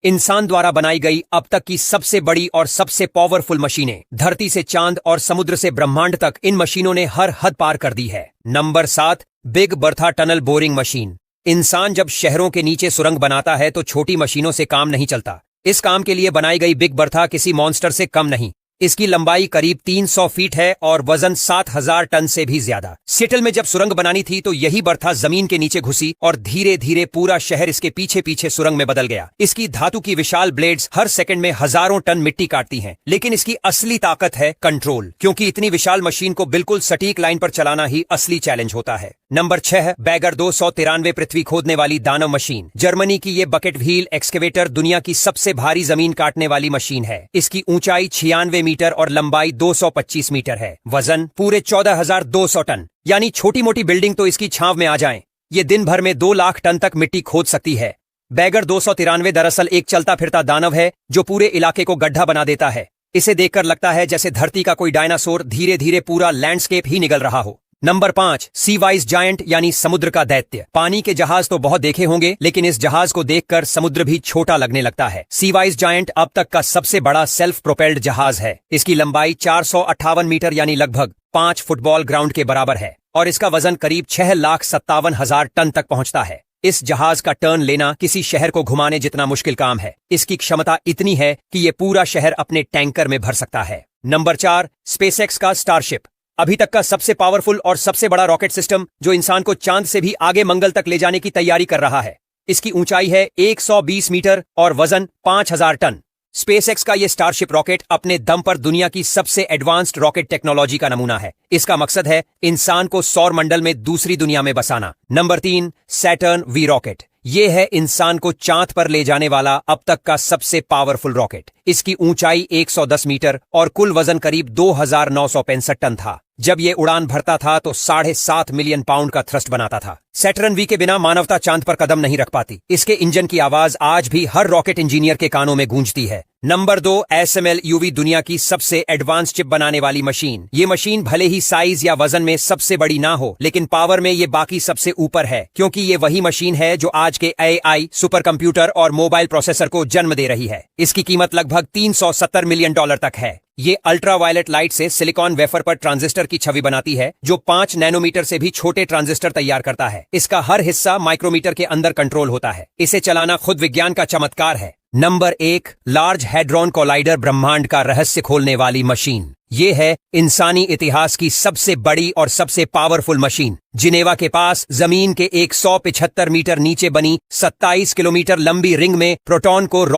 इंसान द्वारा बनाई गई अब तक की सबसे बड़ी और सबसे पावरफुल मशीनें। धरती से चांद और समुद्र से ब्रह्मांड तक इन मशीनों ने हर हद पार कर दी है। Number 7, big Bertha tunnel boring machine. इंसान जब शहरों के नीचे सुरंग बनाता है तो छोटी मशीनों से काम नहीं चलता। इस काम के लिए बनाई गई बिग बर्था किसी मॉन्स्टर से कम नहीं। इसकी लंबाई करीब 300 फीट है और वजन 7000 टन से भी ज्यादा। सिएटल में जब सुरंग बनानी थी तो यही बर्था जमीन के नीचे घुसी और धीरे धीरे पूरा शहर इसके पीछे पीछे सुरंग में बदल गया। इसकी धातु की विशाल ब्लेड्स हर सेकंड में हजारों टन मिट्टी काटती हैं, लेकिन इसकी असली ताकत है कंट्रोल, क्योंकि इतनी विशाल मशीन को बिल्कुल सटीक लाइन पर चलाना ही असली चैलेंज होता है। नंबर 6, बैगर 293 पृथ्वी खोदने वाली दानव मशीन। जर्मनी की ये बकेट व्हील एक्सकेवेटर दुनिया की सबसे भारी जमीन काटने वाली मशीन है। इसकी ऊंचाई 96 मीटर और लंबाई 225 मीटर है। वजन पूरे 14,200 टन, यानी छोटी मोटी बिल्डिंग तो इसकी छांव में आ जाएं। ये दिन भर में 2 लाख टन तक मिट्टी खोद सकती है। बैगर 293 दरअसल एक चलता फिरता दानव है जो पूरे इलाके को गड्ढा बना देता है। इसे देखकर लगता है जैसे धरती का कोई डायनासोर धीरे धीरे पूरा लैंडस्केप ही निगल रहा हो। नंबर 5, सी वाइज जायंट यानी समुद्र का दैत्य। पानी के जहाज तो बहुत देखे होंगे, लेकिन इस जहाज को देखकर समुद्र भी छोटा लगने लगता है। सी वाइज जायंट अब तक का सबसे बड़ा सेल्फ प्रोपेल्ड जहाज है। इसकी लंबाई 458 मीटर यानी लगभग 5 फुटबॉल ग्राउंड के बराबर है और इसका वजन करीब 6,57,000 टन तक पहुंचता है। इस जहाज का टर्न लेना किसी शहर को घुमाने जितना मुश्किल काम है। इसकी क्षमता इतनी है कि ये पूरा शहर अपने टैंकर में भर सकता है। नंबर 4, स्पेसएक्स का स्टारशिप। अभी तक का सबसे पावरफुल और सबसे बड़ा रॉकेट सिस्टम जो इंसान को चांद से भी आगे मंगल तक ले जाने की तैयारी कर रहा है। इसकी ऊंचाई है 120 मीटर और वजन 5000 टन। स्पेसएक्स का ये स्टारशिप रॉकेट अपने दम पर दुनिया की सबसे एडवांस्ड रॉकेट टेक्नोलॉजी का नमूना है। इसका मकसद है इंसान को सौर मंडल में दूसरी दुनिया में बसाना। Number 3, Saturn V rocket. ये है इंसान को चांद पर ले जाने वाला अब तक का सबसे पावरफुल रॉकेट। इसकी ऊंचाई 110 मीटर और कुल वजन करीब 2965 टन था। जब ये उड़ान भरता था तो 7.5 मिलियन पाउंड का थ्रस्ट बनाता था। सैटर्न वी के बिना मानवता चांद पर कदम नहीं रख पाती। इसके इंजन की आवाज आज भी हर रॉकेट इंजीनियर के कानों में गूंजती है। नंबर 2, SML UV, दुनिया की सबसे एडवांस चिप बनाने वाली मशीन। ये मशीन भले ही साइज या वजन में सबसे बड़ी ना हो, लेकिन पावर में ये बाकी सबसे ऊपर है, क्योंकि ये वही मशीन है जो आज के AI, सुपर कंप्यूटर और मोबाइल प्रोसेसर को जन्म दे रही है। इसकी कीमत लगभग $370 मिलियन तक है। ये अल्ट्रावायलेट लाइट से सिलिकॉन वेफर पर ट्रांजिस्टर की छवि बनाती है, जो 5 नैनोमीटर से भी छोटे ट्रांजिस्टर तैयार करता है। इसका हर हिस्सा माइक्रोमीटर के अंदर कंट्रोल होता है। इसे चलाना खुद विज्ञान का चमत्कार है। नंबर 1, लार्ज हैड्रॉन कोलाइडर, ब्रह्मांड का रहस्य खोलने वाली मशीन। ये है इंसानी इतिहास की सबसे बड़ी और सबसे पावरफुल मशीन। जिनेवा के पास जमीन के 175 मीटर नीचे बनी 27 किलोमीटर लंबी रिंग में प्रोटॉन को